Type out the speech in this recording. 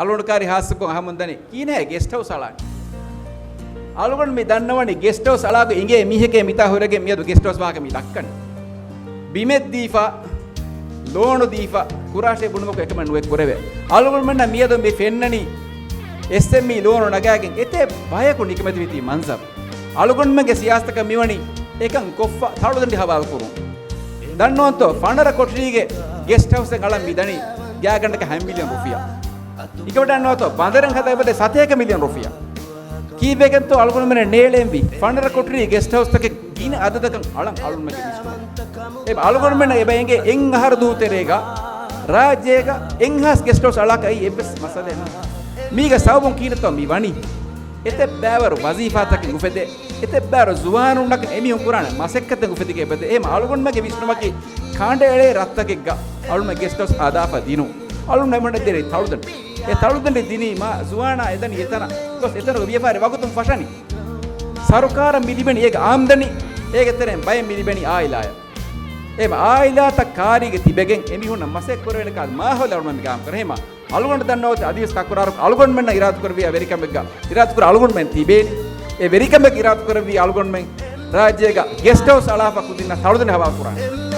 අලුණ්කාරි හාස්සකෝ අහමුන්දනි කීනේ guest house අලාන අලුගොන් මේ දන්නවනි guest house අලාගේ ඉංගේ මිහිකේ මිතා හොරගේ මියදු guest house වාගේ මි දක්කන බිමෙත් දීෆා ලෝණු දීෆා කුරාෂේ බුණුමක එකම නුවෙක් කරවේ අලුගොන් මෙන්න මියදු මේ ෆෙන්නනි SME ලෝණු නගාගෙන් එතේ බයකු නිකමෙති විති මන්සබ් අලුගොන් මගේ සියාස්තක මිවණි එකන් කොෆ්ෆා තවුදන්දි හවාල් කරුම් දන්නවන්තෝ ෆණර කොට්‍රීගේ ගෙස්ට් හවුස් එක අලම් මිදනි ගෑගණ්ඩක 1 මිලියන් රුපියා ඉකට අන්නවතෝ බඳරන් හදයිබදේ 7 මිලියන් රුපියා කීබෙකන්තෝ අලුගොන් මෙන්න නේලෙම්වි ෆණර කොට්‍රී ගෙස්ට් හවුස් තක ගින අදදකන් අලම් අලුන් මගේ විශ්ව ඒ අලුගොන් මෙන්න එබැංගේ එන් අහර දූතරේගා රාජ්‍යේග එන්හස් ගෙස්ට් හවුස් අලකයි එබ්ස් මසලේ මීග සවබොන් කීනතෝ මි වණි එතෙ බෑවරු වසීෆාතක ගුෆෙදේ එතෙ බෑරු ජුවානුන්නක එමිහුන් කුරාන මසෙක්කත ගුෆෙදිගේ බෙද එම අලුගොන් මගේ විශ්නමකි කාණ්ඩේලේ රත්තකෙග්ග අලුම ගෙස්ට් හවුස් ආදාපා දිනු අලුන් නමඩ දෙරේ තවුදන් ඒ තවුදන් දිනි මා ජුවානා එදනි එතන කොස් එතන වියපාරි වගතුම් ෆෂනි සරකාර මිලිබෙනි ඒක ආම්දනි ඒක තරෙන් බය මිලිබෙනි ආයිලාය එම ආයිලා ත කාරිගේ තිබෙගෙන් එමිහුන් මසෙක් කරවෙන කාද මාහොල අලුම මි ගාම් කරේම අලුගොන් දන්නවත අදිස් කකුරාරු අලුගොන් මෙන්න ඉරාත් කරවි අමරිකම් එක්ග ඉරාත් කර අලුගොන් මෙන් තිබේනි ඒ වෙරිකම් එක් ඉරාත් කරවි අලුගොන් මෙන් රාජ්‍යයක ගෙස්ට් හවුස් අලාප කුදින්න තවුදන් හවා කුරාන